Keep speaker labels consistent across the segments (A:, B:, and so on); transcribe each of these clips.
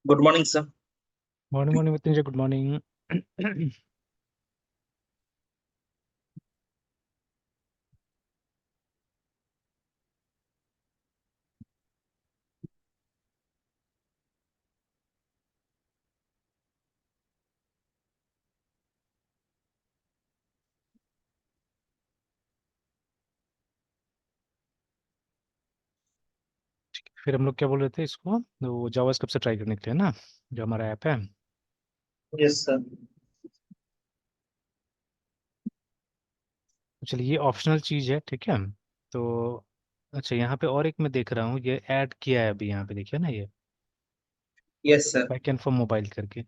A: Good morning sir.
B: Morning morning Mrityunjay, good morning. फिर हम लोग क्या बोल रहे थे इसको, वो जावास्क्रिप्ट से ट्राई करने के लिए ना, जो हमारा ऐप है।
A: Yes sir.
B: तो चलिए, ये ऑप्शनल चीज़ है, ठीक है। तो अच्छा, यहाँ पे और एक मैं देख रहा हूँ, ये ऐड किया है अभी, यहाँ पे देखिए ना, ये
A: yes sir.
B: Backend for mobile करके।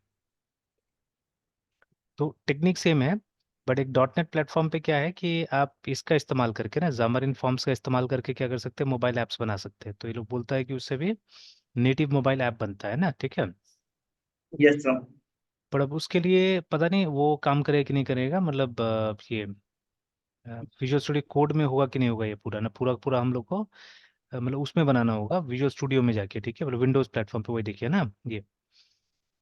B: तो टेक्निक सेम है, बट एक डॉट नेट प्लेटफॉर्म पे क्या है कि आप इसका इस्तेमाल करके ना, जामरिन फॉर्म्स का इस्तेमाल करके क्या कर सकते हैं, मोबाइल ऐप्स बना सकते हैं। तो ये लोग बोलता है कि उससे भी नेटिव मोबाइल ऐप बनता है ना, ठीक है।
A: Yes sir.
B: पर अब उसके लिए पता नहीं वो काम करेगा कि नहीं करेगा, मतलब ये विजुअल स्टूडियो कोड में होगा कि नहीं होगा, ये पूरा ना पूरा पूरा हम लोग को मतलब उसमें बनाना होगा विजुअल स्टूडियो में जाके, ठीक है। मतलब विंडोज प्लेटफॉर्म पे, वही देखिए ना ये।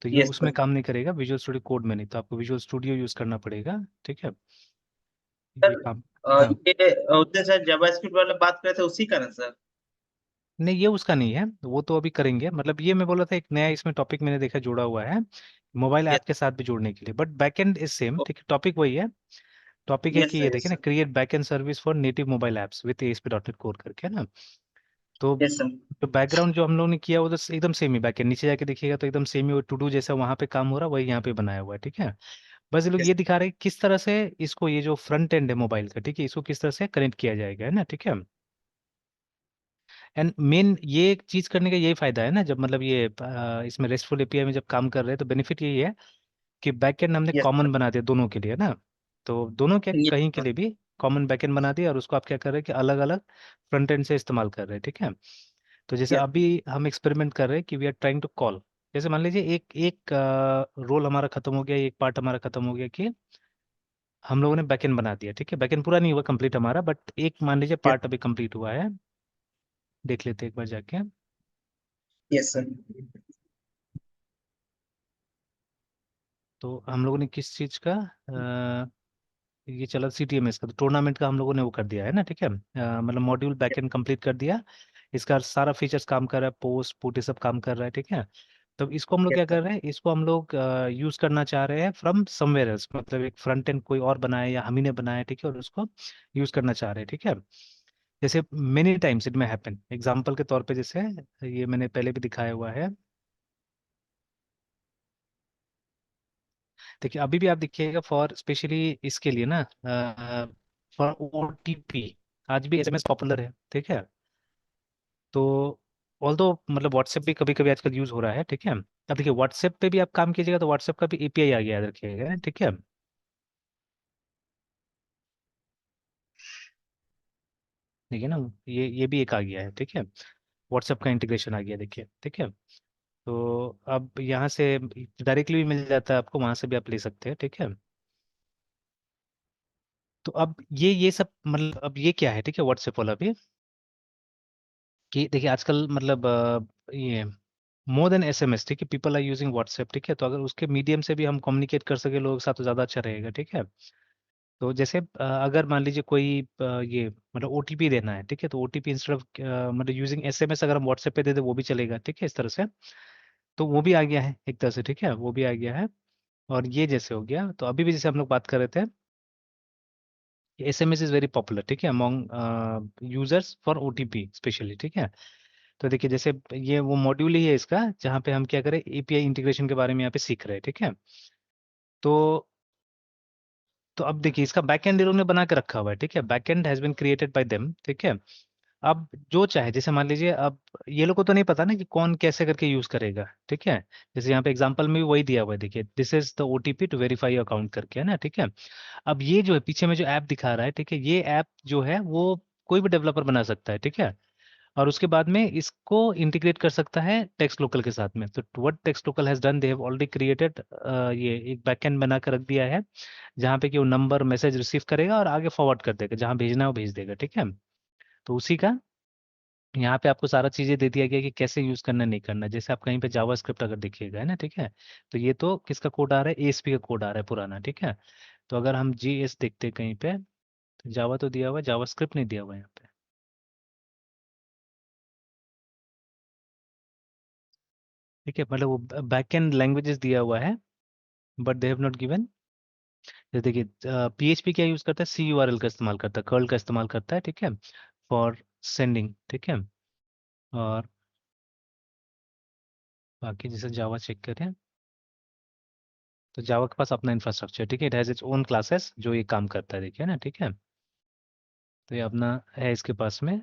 B: तो ये
A: यस
B: उसमें
A: सर।
B: काम नहीं करेगा विजुअल स्टूडियो कोड में, नहीं तो आपको विजुअल स्टूडियो यूज करना पड़ेगा, ठीक है।
A: सर,
B: ये काम। हाँ,
A: ये उसने सर जावास्क्रिप्ट वाला बात करे थे उसी का ना सर?
B: नहीं ये उसका नहीं है, वो तो अभी करेंगे। मतलब ये मैं बोला था, एक नया इसमें टॉपिक मैंने देखा जोड़ा हुआ है मोबाइल
A: यस।
B: ऐप के साथ भी जोड़ने के लिए, बट बैकएंड इज सेम, ठीक है। टॉपिक वही है। टॉपिक है
A: यस
B: कि
A: सर।
B: ये
A: यस
B: देखिए ना,
A: sir.
B: Create backend service for native mobile apps with ASP.NET code करके ना। तो
A: यस सर।
B: जो बैकग्राउंड जो हम लोग ने किया वो तो एकदम सेम ही, बैकएंड नीचे जाके देखिएगा तो एकदम सेम ही, वो टू डू जैसा वहां पे काम हो रहा है, वही यहाँ पे बनाया हुआ है, ठीक है। बस ये लोग
A: यस।
B: ये दिखा रहे हैं किस तरह से इसको, ये जो फ्रंट एंड है मोबाइल का, ठीक है, इसको किस तरह से कनेक्ट किया जाएगा, है ना, ठीक है। एंड मेन ये एक चीज करने का यही फायदा है ना, जब मतलब ये इसमें रेस्टफुल API में जब काम कर रहे हैं, तो बेनिफिट यही है कि बैकएंड हमने
A: यस
B: कॉमन बना दिया दोनों के लिए ना। तो दोनों के कहीं के
A: सर।
B: लिए भी कॉमन बैकएंड बना दिया, और उसको आप क्या कर रहे हैं कि अलग अलग फ्रंट एंड से इस्तेमाल कर रहे हैं, ठीक है। तो जैसे
A: यस।
B: अभी हम एक्सपेरिमेंट कर रहे हैं कि we are trying to call, जैसे मान लीजिए एक एक रोल हमारा खत्म हो गया, एक पार्ट हमारा खत्म हो गया कि हम लोगों ने बैकएंड बना दिया, ठीक है। बैकएंड पूरा नहीं हुआ कंप्लीट हमारा, बट एक मान लीजिए
A: यस।
B: पार्ट अभी कंप्लीट हुआ है। देख लेते हैं एक बार जाके।
A: Yes sir.
B: तो हम लोगों ने किस चीज़ का ये चला, CTMS का, तो टूर्नामेंट का हम लोगों ने वो कर दिया है ना, ठीक है। मतलब मॉड्यूल बैकएंड कंप्लीट कर दिया। इसका सारा फीचर्स काम कर रहा है, पोस्ट पुट ये सब काम कर रहा है, ठीक है। तो इसको हम लोग
A: यस
B: क्या
A: सर।
B: कर रहे हैं, इसको हम लोग यूज करना चाह रहे हैं फ्रॉम समवेयर एल्स, मतलब एक फ्रंट एंड कोई और बनाया या हम ही ने बनाया, ठीक है, और उसको यूज करना चाह रहे हैं, ठीक है। जैसे मेनी टाइम्स इट में हैपन, एग्जांपल के तौर पे, जैसे ये मैंने पहले भी दिखाया हुआ है। देखिए अभी भी आप देखिएगा, फॉर स्पेशली इसके लिए ना, फॉर OTP आज भी SMS पॉपुलर है, ठीक है। तो ऑल दो मतलब व्हाट्सएप भी कभी कभी आजकल यूज हो रहा है, ठीक है। अब देखिए व्हाट्सएप पे भी आप काम कीजिएगा तो व्हाट्सएप का भी API आ गया, याद रखिएगा, ठीक है। देखिए ना, ये भी एक आ गया है, ठीक है। व्हाट्सएप का इंटीग्रेशन आ गया, देखिए, ठीक है। तो अब यहाँ से डायरेक्टली भी मिल जाता है आपको, वहां से भी आप ले सकते हैं, ठीक है। तो अब ये सब मतलब अब ये क्या है, ठीक है, व्हाट्सएप वाला भी, कि देखिए आजकल मतलब ये मोर देन SMS, ठीक है, पीपल आर यूजिंग व्हाट्सएप, ठीक है। तो अगर उसके मीडियम से भी हम कम्युनिकेट कर सके लोगों के साथ तो ज़्यादा अच्छा रहेगा, ठीक है। तो जैसे अगर मान लीजिए कोई ये मतलब OTP देना है, ठीक है, तो OTP इंस्टेड ऑफ मतलब यूजिंग SMS अगर हम व्हाट्सएप पे दे दे वो भी चलेगा, ठीक है, इस तरह से। तो वो भी आ गया है एक तरह से, ठीक है, वो भी आ गया है। और ये जैसे हो गया, तो अभी भी जैसे हम लोग बात कर रहे थे, SMS इज वेरी पॉपुलर, ठीक है, among users for OTP specially, ठीक है। तो देखिए जैसे ये वो मॉड्यूल ही है इसका, जहाँ पे हम क्या करें, API इंटीग्रेशन के बारे में यहाँ पे सीख रहे हैं, ठीक है। तो अब देखिए इसका बैकएंड लोगों ने बना के रखा हुआ है, ठीक है, backend has been created by them, ठीक है। अब जो चाहे, जैसे मान लीजिए अब ये लोग को तो नहीं पता ना कि कौन कैसे करके यूज करेगा, ठीक है। जैसे यहाँ पे एग्जांपल में भी वही दिया हुआ है, देखिए this is the OTP to verify your account करके, है ना, ठीक है। अब ये जो है पीछे में जो ऐप दिखा रहा है, ठीक है, ये ऐप जो है वो कोई भी डेवलपर बना सकता है, ठीक है। और उसके बाद में इसको इंटीग्रेट कर सकता है टेक्स्ट लोकल के साथ में। तो what text local has done, they have already created ये एक बैकएंड बना कर रख दिया है, जहाँ पे कि वो नंबर मैसेज रिसीव करेगा और आगे फॉरवर्ड कर देगा, जहाँ भेजना है वो भेज देगा, ठीक है। तो उसी का यहाँ पे आपको सारा चीजें दे दिया गया कि कैसे यूज करना नहीं करना। जैसे आप कहीं पे जावास्क्रिप्ट अगर देखिएगा, है ना, ठीक है, तो ये तो किसका कोड आ रहा है, एएसपी का कोड आ रहा है पुराना, ठीक है। तो अगर हम जीएस देखते हैं कहीं पे, तो जावा तो दिया हुआ है, जावास्क्रिप्ट नहीं दिया हुआ है यहाँ पे, ठीक है। मतलब वो बैकएंड लैंग्वेजेस दिया हुआ है, but they have not given. जैसे देखिए, पीएचपी क्या यूज करता है, सी यूआरएल का इस्तेमाल करता है, कर्ल का इस्तेमाल करता है, ठीक है, फॉर सेंडिंग, ठीक है। और बाकी जैसे जावा चेक करें, तो जावा के पास अपना इंफ्रास्ट्रक्चर, ठीक है, it has its own classes जो ये काम करता है, देखिए ना, ठीक है। तो ये अपना है इसके पास में।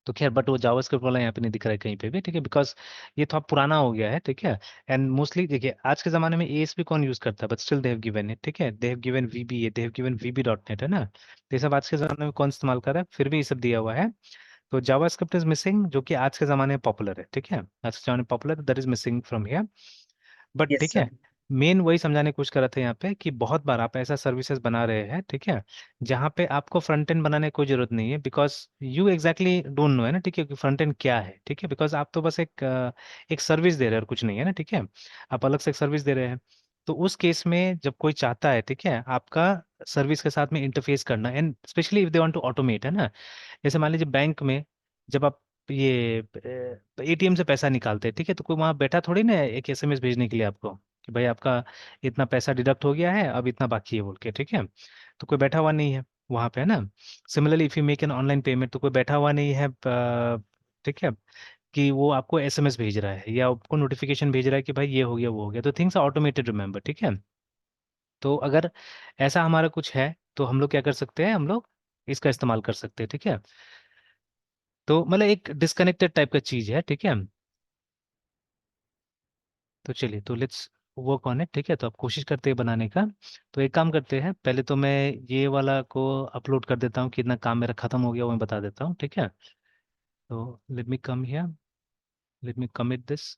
B: तो खैर, बट वो जावास्क्रिप्ट वाला यहाँ पे नहीं दिख रहा है कहीं पे भी, ठीक है, बिकॉज ये थोड़ा पुराना हो गया है, ठीक है। एंड मोस्टली देखिए, आज के जमाने में एएसपी कौन यूज करता है, but still they have given it, ठीक है, they have given VBA, they have given VB dot net, है ना। तो ये सब आज के जमाने में कौन इस्तेमाल कर रहा है, फिर भी ये सब दिया हुआ है। तो जावास्क्रिप्ट इज मिसिंग, जो कि आज के जमाने में पॉपुलर है, ठीक है, आज के जमाने में popular, that is missing from here. But
A: yes
B: ठीक
A: सर।
B: है, मेन वही समझाने की कोशिश कर रहा था यहाँ पे कि बहुत बार आप ऐसा सर्विसेज बना रहे हैं, ठीक है, जहाँ पे आपको फ्रंट एंड बनाने की कोई जरूरत नहीं है, because you exactly don't know, है ना, ठीक है, कि फ्रंट एंड क्या है, ठीक है, बिकॉज आप तो बस एक सर्विस दे रहे हैं और कुछ नहीं है ना, ठीक है, आप अलग से एक सर्विस दे रहे हैं। तो उस केस में जब कोई चाहता है, ठीक है, आपका सर्विस के साथ में इंटरफेस करना, and specially if they want to automate, है ना। जैसे मान लीजिए बैंक में जब आप ये एटीएम से पैसा निकालते हैं, ठीक है, तो कोई वहां बैठा थोड़ी ना है एक एसएमएस भेजने के लिए आपको कि भाई आपका इतना पैसा डिडक्ट हो गया है, अब इतना बाकी है बोल के, ठीक है। तो कोई बैठा हुआ नहीं है वहां पे, है ना। Similarly if you make an online payment, तो कोई बैठा हुआ नहीं है, ठीक है, कि वो आपको एसएमएस भेज रहा है या आपको नोटिफिकेशन भेज रहा है कि भाई ये हो गया वो हो गया, तो थिंग्स आर ऑटोमेटेड, रिमेंबर, ठीक है। तो अगर ऐसा हमारा कुछ है, तो हम लोग क्या कर सकते हैं, हम लोग इसका इस्तेमाल कर सकते हैं, ठीक है। तो मतलब एक डिस्कनेक्टेड टाइप का चीज है, ठीक है। तो चलिए, तो लेट्स वर्क ऑन इट, ठीक है, तो आप कोशिश करते हैं बनाने का। तो एक काम करते हैं, पहले तो मैं ये वाला को अपलोड कर देता हूँ, कितना काम मेरा खत्म हो गया वो मैं बता देता हूँ, ठीक है। तो let me come here, let me commit this.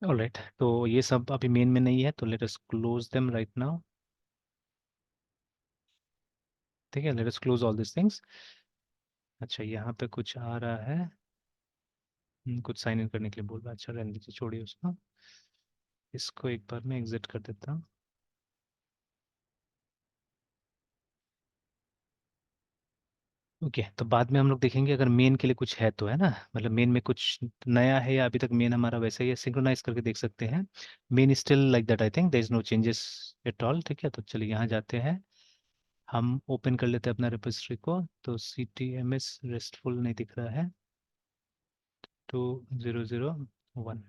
B: Alright, तो ये सब अभी मेन में नहीं है, तो let us close them right now, ठीक है, let us close all this things. अच्छा, यहाँ पे कुछ आ रहा है, कुछ साइन इन करने के लिए बोल रहा है, अच्छा रहने दीजिए, छोड़िए उसको। इसको एक बार मैं एग्जिट कर देता हूँ। ओके, तो बाद में हम लोग देखेंगे अगर मेन के लिए कुछ है तो, है ना, मतलब मेन में कुछ नया है या अभी तक मेन हमारा वैसे ही है, सिंक्रोनाइज करके देख सकते हैं। Main still like that, I think there is no changes at all, ठीक है। तो चलिए यहाँ जाते हैं, हम ओपन कर लेते हैं अपना रिपोजिटरी को। तो CTMS रेस्टफुल नहीं दिख रहा है, 2001।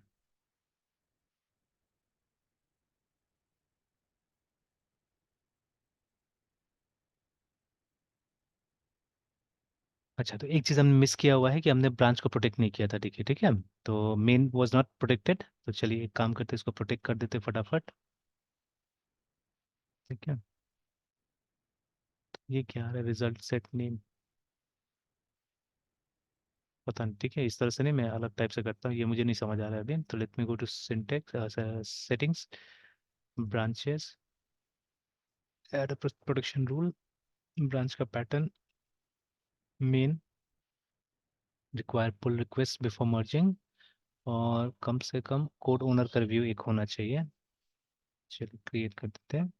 B: अच्छा, तो एक चीज़ हमने मिस किया हुआ है कि हमने ब्रांच को प्रोटेक्ट नहीं किया था, देखिए, ठीक है। तो मेन वाज नॉट प्रोटेक्टेड, तो चलिए एक काम करते हैं, इसको प्रोटेक्ट कर देते हैं फटाफट, ठीक है। ये क्या है, रिजल्ट सेट नेम, पता नहीं, ठीक है, इस तरह से नहीं, मैं अलग टाइप से करता हूँ, ये मुझे नहीं समझ आ रहा है अभी। तो let me go to syntax, settings, branches, add protection rule, branch का pattern, main, require pull request before merging, और कम से कम कोड ओनर का रिव्यू एक होना चाहिए। चलिए क्रिएट कर देते हैं।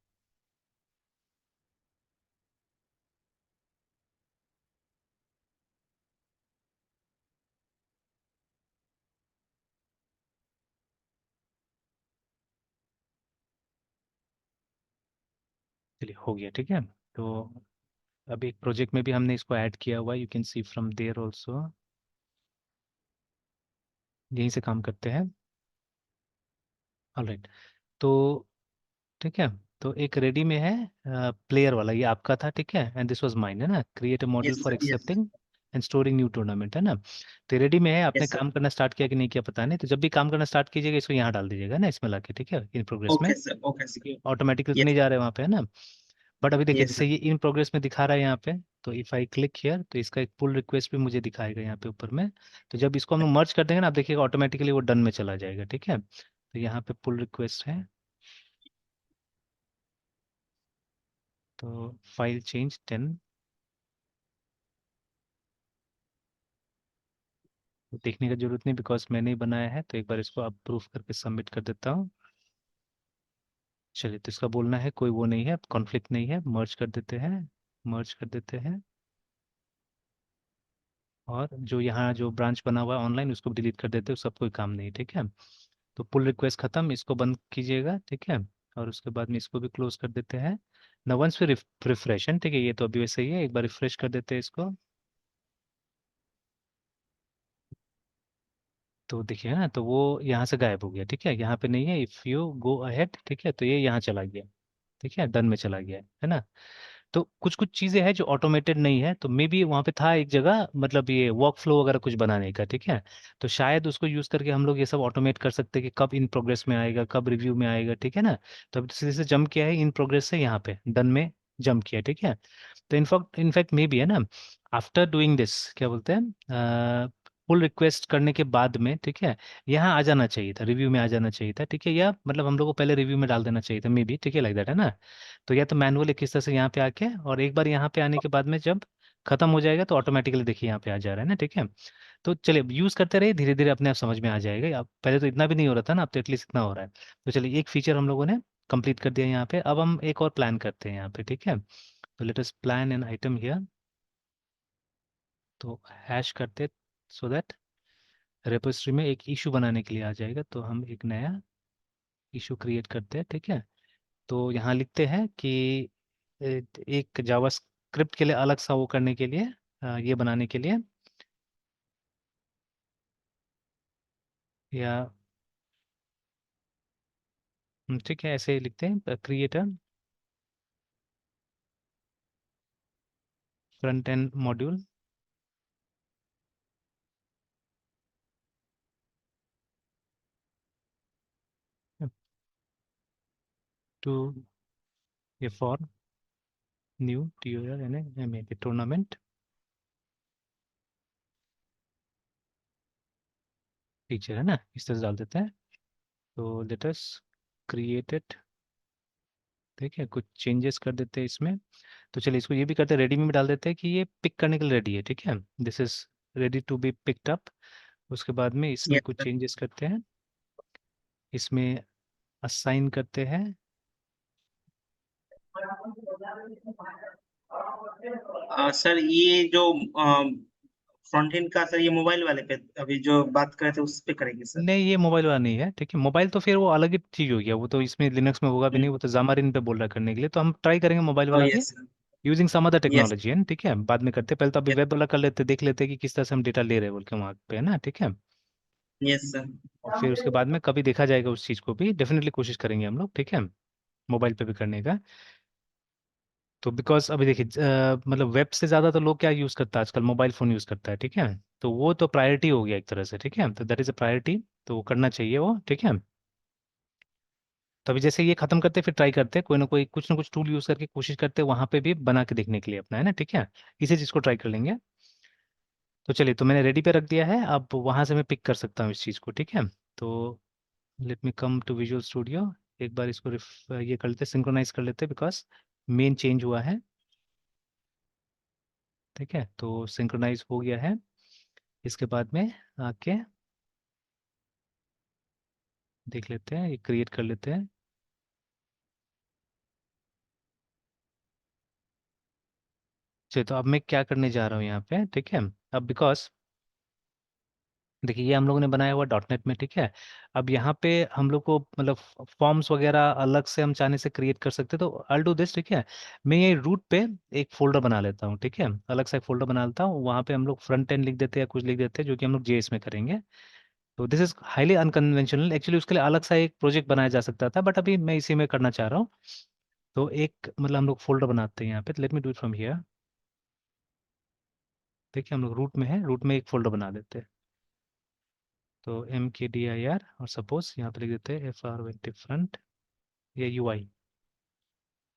B: चलिए हो गया, ठीक है। तो अभी एक प्रोजेक्ट में भी हमने इसको ऐड किया हुआ है, you can see from there also, यहीं से काम करते हैं। ऑलराइट, तो ठीक है, तो एक रेडी में है प्लेयर वाला, ये आपका था, ठीक है, एंड दिस वाज माइन, है ना, create a module
A: yes
B: for
A: sir, yes
B: accepting and storing new tournament, है ना। तो रेडी में है, आपने
A: यस सर।
B: काम करना स्टार्ट किया कि नहीं किया पता नहीं, तो जब भी काम करना स्टार्ट कीजिएगा इसको यहाँ डाल दीजिएगा ना, इसमें लाके, ठीक है, इन प्रोग्रेस में,
A: ओके सर, ओके सर।
B: क्योंकि ऑटोमेटिकली तो
A: यस
B: नहीं जा रहे वहाँ पे, है ना। बट अभी देखिए
A: यस
B: जैसे
A: सर।
B: ये इन प्रोग्रेस में दिखा रहा है यहाँ पे, तो इफ आई क्लिक हियर तो इसका एक पुल रिक्वेस्ट भी मुझे दिखाएगा यहाँ पे ऊपर में। तो जब इसको हम लोग मर्ज कर देंगे ना, आप देखिएगा ऑटोमेटिकली वो डन में चला जाएगा, ठीक है। तो यहाँ पे पुल रिक्वेस्ट है, तो फाइल चेंज 10, देखने की जरूरत नहीं बिकॉज मैंने ही बनाया है, तो एक बार इसको अप्रूव करके सबमिट कर देता हूँ। चलिए, तो इसका बोलना है कोई वो नहीं है, कॉन्फ्लिक्ट नहीं है, मर्ज कर देते हैं, मर्ज कर देते हैं। और जो यहाँ जो ब्रांच बना हुआ है ऑनलाइन उसको डिलीट कर देते हैं, सब कोई काम नहीं, ठीक है। तो पुल रिक्वेस्ट खत्म, इसको बंद कीजिएगा, ठीक है। और उसके बाद में इसको भी क्लोज कर देते हैं। ना वंस फिर रिफ्रेशन, ठीक है, ये तो अभी वैसे ही है, एक बार रिफ्रेश कर देते हैं इसको। तो देखिए ना, तो वो यहाँ से गायब हो गया, ठीक है, यहाँ पे नहीं है, इफ यू गो अहेड, ठीक है, तो ये यहाँ चला गया, ठीक है, डन में चला गया है ना। तो कुछ कुछ चीजें हैं जो ऑटोमेटेड नहीं है, तो मे बी वहाँ पे था एक जगह, मतलब ये वर्क फ्लो वगैरह कुछ बनाने का, ठीक है। तो शायद उसको यूज करके हम लोग ये सब ऑटोमेट कर सकते हैं कि कब इन प्रोग्रेस में आएगा, कब रिव्यू में आएगा, ठीक है ना। तो अभी सीधे से जंप किया है इन प्रोग्रेस से यहाँ पे डन में जंप किया, ठीक है। तो इनफैक्ट मे बी, है ना, आफ्टर डूइंग दिस, क्या बोलते हैं, पुल रिक्वेस्ट करने के बाद में, ठीक है, यहाँ आ जाना चाहिए था, रिव्यू में आ जाना चाहिए था, ठीक है, या मतलब हम लोग को पहले रिव्यू में डाल देना चाहिए था मे बी, ठीक है, लाइक दैट, है ना। तो या तो मैनुअली किस तरह से यहाँ पे आके, और एक बार यहाँ पे आने के बाद में जब खत्म हो जाएगा तो ऑटोमेटिकली देखिए यहाँ पे आ जा रहा है ना, ठीक है। तो चलिए यूज करते रहिए, धीरे धीरे अपने आप समझ में आ जाएगा, अब पहले तो इतना भी नहीं हो रहा था ना, अब तो एटलीस्ट इतना हो रहा है। तो चलिए एक फीचर हम लोगों ने कंप्लीट कर दिया यहाँ पे, अब हम एक और प्लान करते हैं यहाँ पे, ठीक है। तो let us plan an item here, तो हैश करते सो दैट रेपोजिटरी में एक इशू बनाने के लिए आ जाएगा, तो हम एक नया इशू क्रिएट करते हैं, ठीक है। तो यहाँ लिखते हैं कि एक जावास्क्रिप्ट के लिए अलग सा वो करने के लिए, ये बनाने के लिए, या ठीक है ऐसे ही लिखते हैं, create a front end module to A for new tournament feature, है ना, इस तरह से डाल देते हैं। तो लेट अस क्रिएट इट, ठीक है, कुछ चेंजेस कर देते हैं इसमें। तो चलिए इसको ये भी करते हैं, रेडी में भी डाल देते हैं कि ये पिक करने के लिए रेडी है, ठीक है, this is ready to be picked up. उसके बाद में इसमें
A: यस
B: कुछ
A: सर।
B: चेंजेस करते हैं, इसमें असाइन करते हैं।
A: सर ये जो फ्रंट एंड का, सर ये मोबाइल वाले पे अभी जो बात कर रहे थे उस पे करेंगे सर।
B: नहीं, ये मोबाइल वाला नहीं है, ठीक है, मोबाइल तो फिर वो अलग ही चीज हो गया, वो तो इसमें लिनक्स में होगा भी नहीं, वो तो जामारिन पे बोल रहा है करने के लिए, तो हम ट्राई करेंगे मोबाइल
A: ओ
B: वाला भी,
A: yes sir.
B: Using some other
A: yes
B: technology, है ना, ठीक है, बाद में करते हैं, पहले तो अभी
A: यस
B: वेब वाला कर लेते, देख लेते हैं कि किस तरह से हम डेटा ले रहे हैं बोल के वहाँ पे, है ना, ठीक है।
A: Yes sir.
B: और फिर उसके बाद में कभी देखा जाएगा उस चीज़ को भी, डेफिनेटली कोशिश करेंगे हम लोग, ठीक है, मोबाइल पे भी करने का। तो बिकॉज अभी देखिए मतलब वेब से ज़्यादा तो लोग क्या यूज़ करता है आजकल, मोबाइल फ़ोन यूज़ करता है, ठीक है। तो वो तो प्रायोरिटी हो गया एक तरह से, ठीक है, तो दैट इज़ अ प्रायोरिटी, तो वो करना चाहिए वो, ठीक है। तो अभी जैसे ये खत्म करते हैं फिर ट्राई करते हैं कोई ना कुछ टूल यूज़ करके कोशिश करते हैं वहाँ पे भी बना के देखने के लिए अपना, है ना, ठीक है। इसी चीज़ को ट्राई कर लेंगे। तो चलिए, तो मैंने रेडी पे रख दिया है, अब वहाँ से मैं पिक कर सकता हूँ इस चीज़ को, ठीक है। तो let me come to Visual Studio, एक बार इसको ये कर लेते, सिंक्रोनाइज कर लेते बिकॉज मेन चेंज हुआ है, ठीक है। तो सिंक्रोनाइज हो गया है, इसके बाद में आके देख लेते हैं, ये क्रिएट कर लेते हैं। चलिए, तो अब मैं क्या करने जा रहा हूँ यहाँ पे, ठीक है। अब बिकॉज देखिए ये हम लोगों ने बनाया हुआ डॉट नेट में, ठीक है। अब यहाँ पे हम लोग को मतलब फॉर्म्स वगैरह अलग से हम चाहने से क्रिएट कर सकते हैं, तो आई डू दिस, ठीक है। मैं ये रूट पे एक फोल्डर बना लेता हूँ, ठीक है, अलग से एक फोल्डर बना लेता हूँ, वहाँ पे हम लोग फ्रंट एंड लिख देते हैं या कुछ लिख देते हैं जो कि हम लोग जेएस में करेंगे। तो this is highly unconventional, actually उसके लिए अलग सा एक प्रोजेक्ट बनाया जा सकता था, बट अभी मैं इसी में करना चाह रहा हूँ। तो एक मतलब हम लोग फोल्डर बनाते हैं यहाँ पे, let me do it from here. देखिए हम लोग रूट में है, रूट में एक फोल्डर बना देते हैं। तो mkdir और सपोज यहाँ पे लिख देते हैं FR फ्रंट या UI।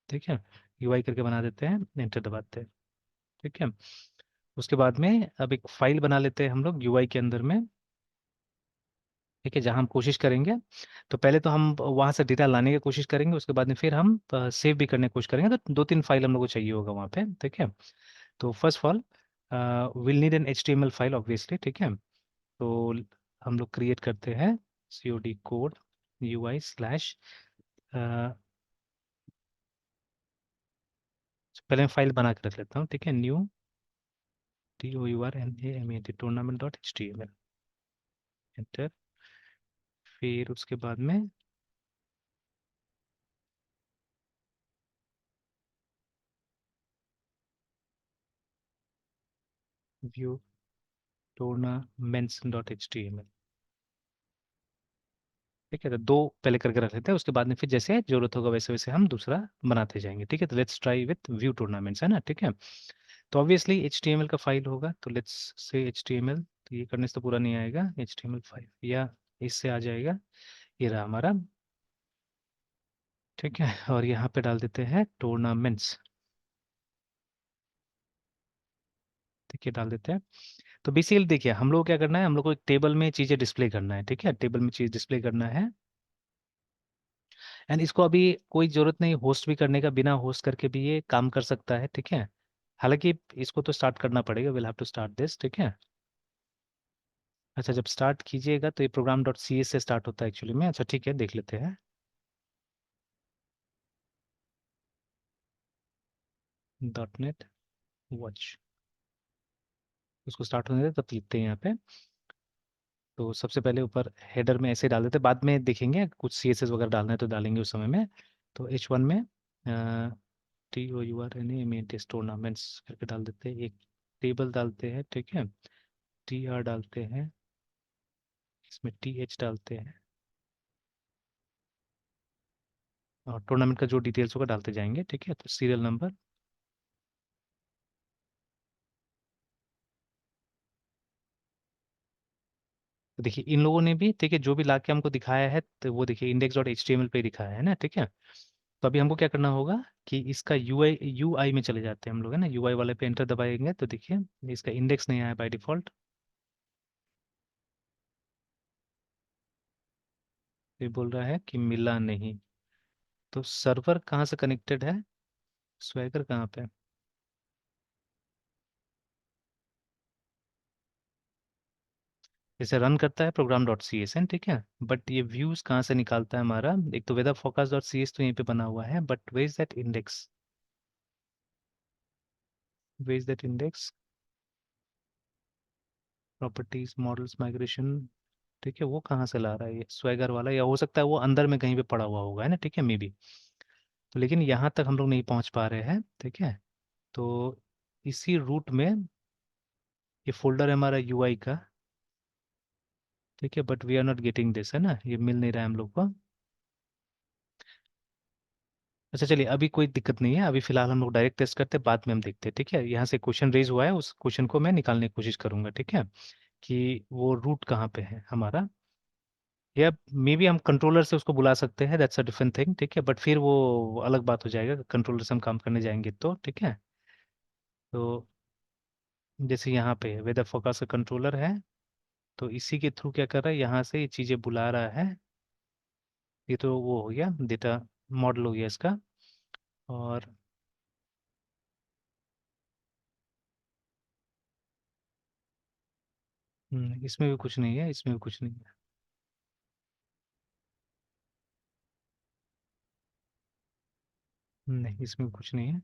B: ठीक है, UI करके बना देते हैं, एंटर दबाते हैं। ठीक है, उसके बाद में अब एक फाइल बना लेते हैं हम लोग UI के अंदर में। ठीक है, जहाँ हम कोशिश करेंगे, तो पहले तो हम वहाँ से डेटा लाने की कोशिश करेंगे, उसके बाद में फिर हम सेव भी करने की कोशिश करेंगे। तो 2-3 फाइल हम लोग को चाहिए होगा वहाँ पे। ठीक है, तो first of all will need an HTML file obviously. ठीक है, तो हम लोग क्रिएट करते हैं COD कोड UI स्लैश, पहले मैं फाइल बना के रख लेता हूँ। ठीक है, न्यू TOURNAMENT tournament.html, एंटर। फिर उसके बाद में व्यू tournaments.html। ठीक है, तो 2 पहले करके रख लेते हैं, उसके बाद में फिर जैसे जरूरत होगा वैसे वैसे हम दूसरा बनाते जाएंगे। ठीक है, तो let's try with Vue tournaments, है ना। ठीक है, तो ऑब्वियसली HTML का फाइल होगा, तो लेट्स से HTML। तो ये करने से तो पूरा नहीं आएगा, HTML फाइल या इससे आ जाएगा, ये रहा हमारा। ठीक है, और यहाँ पे डाल देते हैं टूर्नामेंट्स। ठीक है, डाल देते हैं। तो बेसिकली देखिए हम लोग को क्या करना है, हम लोग को एक टेबल में चीज़ें डिस्प्ले करना है। ठीक है, टेबल में चीज़ डिस्प्ले करना है, एंड इसको अभी कोई ज़रूरत नहीं होस्ट भी करने का, बिना होस्ट करके भी ये काम कर सकता है। ठीक है, हालांकि इसको तो स्टार्ट करना पड़ेगा, will have to start this. ठीक है, अच्छा जब स्टार्ट कीजिएगा तो ये प्रोग्राम डॉट सी एस से स्टार्ट होता है एक्चुअली में। अच्छा ठीक है, देख लेते हैं। .NET वॉच, उसको स्टार्ट होने देते, तब लिखते हैं यहाँ पे। तो सबसे पहले ऊपर हेडर में ऐसे डाल देते हैं, बाद में देखेंगे कुछ CSS वगैरह डालना है तो डालेंगे उस समय में। तो H1 में TOURNAMENT टूर्नामेंट्स करके डाल देते हैं, एक टेबल डालते हैं। ठीक है, TR डालते हैं, इसमें TH डालते हैं, और टूर्नामेंट का जो डिटेल्स होगा डालते जाएंगे। ठीक है, तो सीरियल नंबर, तो देखिए इन लोगों ने भी, ठीक है, जो भी ला के हमको दिखाया है, तो वो देखिए index.html पे दिखाया है ना। ठीक है, तो अभी हमको क्या करना होगा कि इसका UI में चले जाते हैं हम लोग, है ना। UI वाले पे एंटर दबाएंगे तो देखिए इसका इंडेक्स नहीं आया बाय डिफॉल्ट। ये बोल रहा है कि मिला नहीं। तो सर्वर कहाँ से कनेक्टेड है, स्वैगर कहाँ पे, जैसे रन करता है प्रोग्राम डॉट सी एस एन। ठीक है, बट ये व्यूज कहाँ से निकालता है हमारा, एक तो weather forecast dot C S तो यहीं पे बना हुआ है, but where is that index, where is that index, properties models migration. ठीक है, वो कहाँ से ला रहा है ये स्वैगर वाला, या हो सकता है वो अंदर में कहीं पे पड़ा हुआ होगा, है ना। ठीक है, मे बी। तो लेकिन यहाँ तक हम लोग नहीं पहुँच पा रहे हैं। ठीक है, तो इसी रूट में ये फोल्डर है हमारा UI का। ठीक है, but we are not getting this, है ना, ये मिल नहीं रहा है हम लोग को। अच्छा चलिए, अभी कोई दिक्कत नहीं है, अभी फिलहाल हम लोग डायरेक्ट टेस्ट करते हैं, बाद में हम देखते हैं। ठीक है, यहाँ से क्वेश्चन रेज हुआ है, उस क्वेश्चन को मैं निकालने की कोशिश करूंगा। ठीक है, कि वो रूट कहाँ पे है हमारा, या मे बी हम कंट्रोलर से उसको बुला सकते हैं, दैट्स अ डिफरेंट थिंग। ठीक है, बट फिर वो अलग बात हो जाएगा, कंट्रोलर से हम काम करने जाएंगे तो। ठीक है, तो जैसे यहाँ पे वेदर फोकस का कंट्रोलर है, तो इसी के थ्रू क्या कर रहा है, यहाँ से ये चीज़ें बुला रहा है। ये तो वो हो गया डेटा मॉडल हो गया इसका। और इसमें भी कुछ नहीं है, इसमें भी कुछ नहीं है। नहीं, इसमें भी कुछ नहीं है।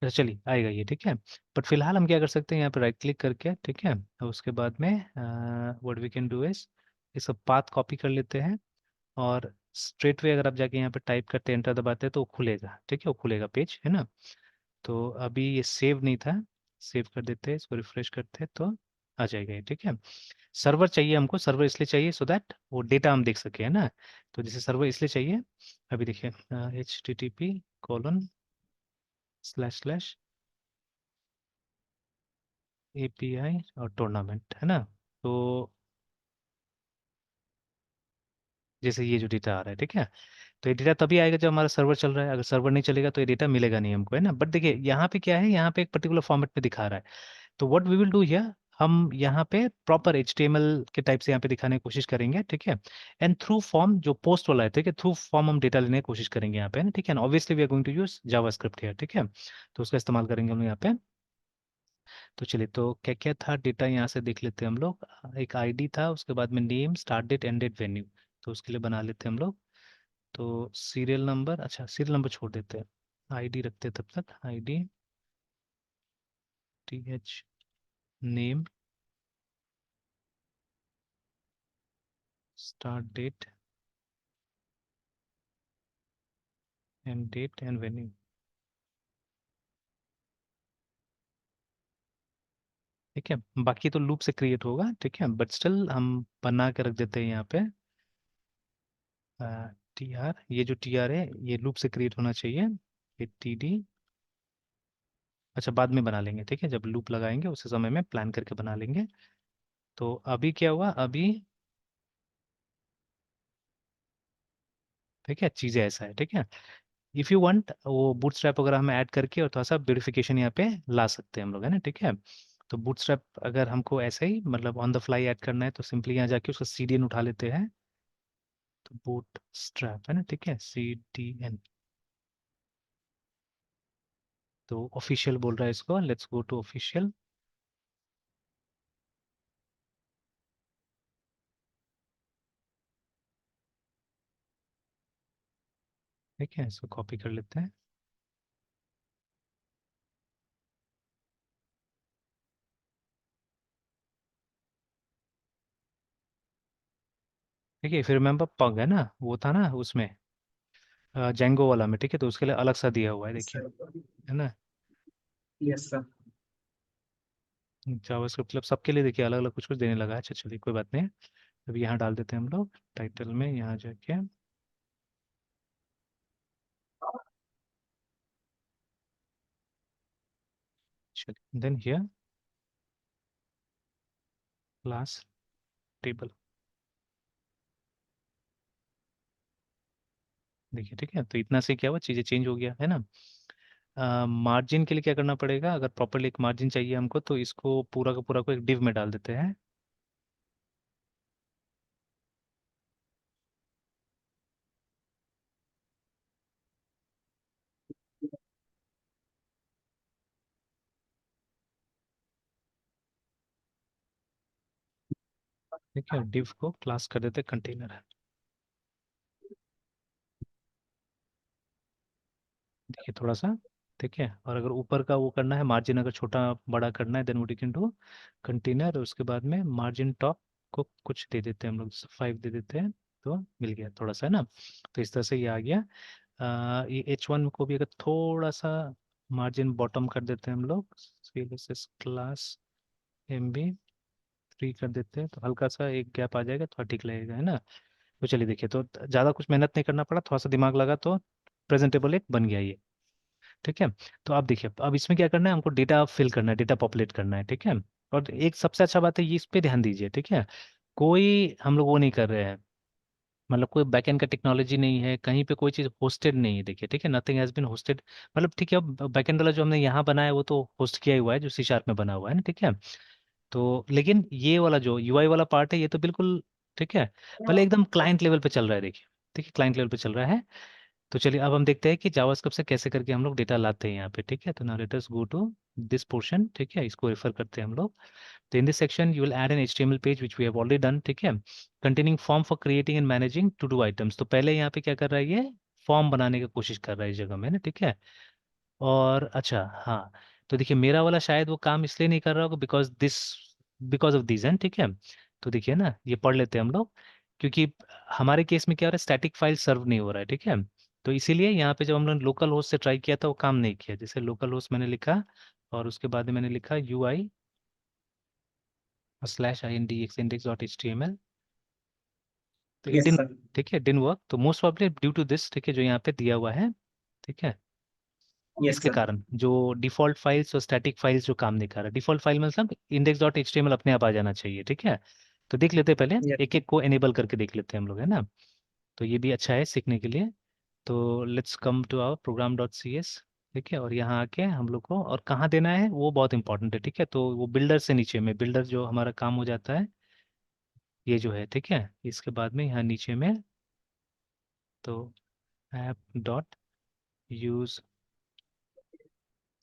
B: अच्छा चलिए, आएगा ये। ठीक है, बट फिलहाल हम क्या कर सकते हैं, यहाँ पे राइट क्लिक करके, ठीक है, और उसके बाद में what we can do is इसका पाथ कॉपी कर लेते हैं, और स्ट्रेट वे अगर आप जाके यहाँ पे टाइप करते हैं, एंटर दबाते हैं, तो वो खुलेगा। ठीक है, वो खुलेगा पेज, है ना। तो अभी ये सेव नहीं था, सेव कर देते हैं, इसको रिफ्रेश करते हैं तो आ जाएगा ये, ठीक है। सर्वर चाहिए हमको, सर्वर इसलिए चाहिए सो दैट वो डेटा हम देख सके, है ना। तो जैसे सर्वर इसलिए चाहिए, अभी देखिए http:// API और टूर्नामेंट, है ना। तो जैसे ये जो डेटा आ रहा है, ठीक है, तो ये डेटा तभी आएगा जब हमारा सर्वर चल रहा है, अगर सर्वर नहीं चलेगा तो ये डेटा मिलेगा नहीं हमको, है ना। बट देखिए यहाँ पे क्या है, यहाँ पे एक पर्टिकुलर फॉर्मेट में दिखा रहा है। तो what we will do here, हम यहाँ पे प्रॉपर HTML के टाइप से यहाँ पे दिखाने की कोशिश करेंगे, ठीक है। एंड थ्रू फॉर्म जो पोस्ट वाला है, ठीक है, थ्रू फॉर्म हम डेटा लेने की कोशिश करेंगे यहाँ पे, है ना, ठीक है। Obviously we are going to use JavaScript here, ठीक है। तो उसका इस्तेमाल करेंगे हम यहाँ पे। तो चलिए, तो क्या क्या था डेटा यहाँ से देख लेते हैं हम लोग। एक आईडी था, उसके बाद में name, start date, end date, venue. तो उसके लिए बना लेते हैं हम लोग। तो सीरियल नंबर, अच्छा सीरियल नंबर छोड़ देते हैं, आईडी रखते हैं तब तक। ID, TH, name, start date, end date, and venue, ठीक है। बाकी तो लूप से क्रिएट होगा, ठीक है, बट स्टिल हम बना के रख देते हैं यहाँ पे। TR, ये जो TR है ये लूप से क्रिएट होना चाहिए। ये TD, अच्छा बाद में बना लेंगे, ठीक है, जब लूप लगाएंगे उसी समय में प्लान करके बना लेंगे। तो अभी क्या हुआ, अभी ठीक है, चीज़ें ऐसा है, ठीक है। इफ़ यू वांट वो बूटस्ट्रैप वगैरह हम ऐड करके और थोड़ा सा ब्यूटिफिकेशन यहाँ पे ला सकते हैं हम लोग, है ना, ठीक है। तो बूटस्ट्रैप अगर हमको ऐसे ही मतलब ऑन द फ्लाई ऐड करना है तो सिंपली यहाँ जाके उसका CDN उठा लेते हैं। तो बूटस्ट्रैप, है ना, ठीक है, CDN। तो ऑफिशियल बोल रहा है इसको, लेट्स गो टू ऑफिशियल। ठीक है, इसको कॉपी कर लेते हैं। ठीक है, फिर रिमेम्बर पग, है ना, वो था ना उसमें जेंगो वाला में, ठीक है, तो उसके लिए अलग सा दिया हुआ है, देखिए,
A: सर।
B: है ना।
A: Yes sir.
B: जावास्क्रिप्ट मतलब सबके लिए देखिए अलग अलग कुछ कुछ देने लगा है। अच्छा चलिए, कोई बात नहीं। अभी यहाँ डाल देते हैं हम लोग टाइटल में, यहाँ जाके चलिए, देन हियर क्लास टेबल, देखिए, ठीक है। तो इतना से क्या हुआ, चीज़ें चेंज हो गया, है ना। मार्जिन के लिए क्या करना पड़ेगा, अगर प्रॉपरली एक मार्जिन चाहिए हमको तो इसको पूरा का पूरा को एक डिव में डाल देते हैं। ठीक है, डिव को क्लास कर देते हैं कंटेनर, देखिए थोड़ा सा, ठीक है। और अगर ऊपर का वो करना है मार्जिन, अगर छोटा बड़ा करना है then what you can do, container, उसके बाद में मार्जिन टॉप को कुछ दे देते हैं हम लोग, जैसे 5 दे देते हैं, तो मिल गया थोड़ा सा, है ना। तो इस तरह से ये आ गया। ये H1 को भी अगर थोड़ा सा मार्जिन बॉटम कर देते हैं हम लोग, CLSS क्लास MB3 कर देते हैं, तो हल्का सा एक गैप आ जाएगा, थोड़ा ठीक लगेगा, है ना। तो चलिए देखिए, तो ज़्यादा कुछ मेहनत नहीं करना पड़ा, थोड़ा सा दिमाग लगा तो प्रेजेंटेबल एक बन गया ये, ठीक है। तो अब देखिए, अब इसमें क्या करना है, हमको डेटा फिल करना है, डेटा पॉपुलेट करना है, ठीक है। और एक सबसे अच्छा बात है, ये इस पे ध्यान दीजिए, ठीक है। कोई हम लोग वो नहीं कर रहे हैं, मतलब कोई बैकएंड का टेक्नोलॉजी नहीं है, कहीं पे कोई चीज़ होस्टेड नहीं है, देखिए, ठीक है, नथिंग हैज बीन होस्टेड। मतलब ठीक है, बैकएंड वाला जो हमने यहाँ बनाया है वो तो होस्ट किया ही हुआ है, जो C# में बना हुआ है ना, ठीक है। तो लेकिन ये वाला जो UI वाला पार्ट है ये तो बिल्कुल, ठीक है, पहले एकदम क्लाइंट लेवल पे चल रहा है, देखिए, ठीक है, क्लाइंट लेवल पे चल रहा है। तो चलिए अब हम देखते हैं कि जावास्क्रिप्ट से कैसे करके हम लोग डेटा लाते हैं यहाँ पे, ठीक है। तो now let us go to this portion, ठीक है, इसको रेफर करते हैं हम लोग। तो in this section you will add an HTML page which we have already done, ठीक है, containing form for creating and managing to do items. तो पहले यहाँ पे क्या कर रहा है, ये फॉर्म बनाने की कोशिश कर रहा है इस जगह में ना, ठीक है। और अच्छा हाँ, तो देखिए मेरा वाला शायद वो काम इसलिए नहीं कर रहा होगा बिकॉज ऑफ दिस एंड, ठीक है। तो देखिए ना, ये पढ़ लेते हैं हम लोग, क्योंकि हमारे केस में क्या हो रहा है, स्टैटिक फाइल सर्व नहीं हो रहा है, ठीक है। तो इसीलिए यहाँ पे जब हम लोग लोकल होस्ट से ट्राई किया था वो काम नहीं किया, जैसे लोकल होस्ट मैंने लिखा और उसके बाद में मैंने लिखा UI स्लैश INDX index.html, तो
A: यस
B: इट
A: सर।
B: ठीक है डिडंट वर्क, तो most probably due to this, ठीक है, जो यहाँ पे दिया हुआ है, ठीक है,
A: यस
B: इसके
A: सर।
B: कारण जो डिफॉल्ट फाइल्स और स्टैटिक फाइल्स जो काम नहीं कर रहा, डिफॉल्ट फाइल मतलब index.html अपने आप आ जाना चाहिए, ठीक है। तो देख लेते हैं पहले,
A: यस
B: एक एक को एनेबल करके देख लेते हैं हम लोग, है ना। तो ये भी अच्छा है सीखने के लिए। तो let's come to our program dot C S, ठीक है, और यहाँ आके हम लोग को और कहाँ देना है वो बहुत इंपॉर्टेंट है, ठीक है। तो वो बिल्डर से नीचे में, बिल्डर जो हमारा काम हो जाता है ये जो है, ठीक है, इसके बाद में यहाँ नीचे में, तो ऐप डॉट यूज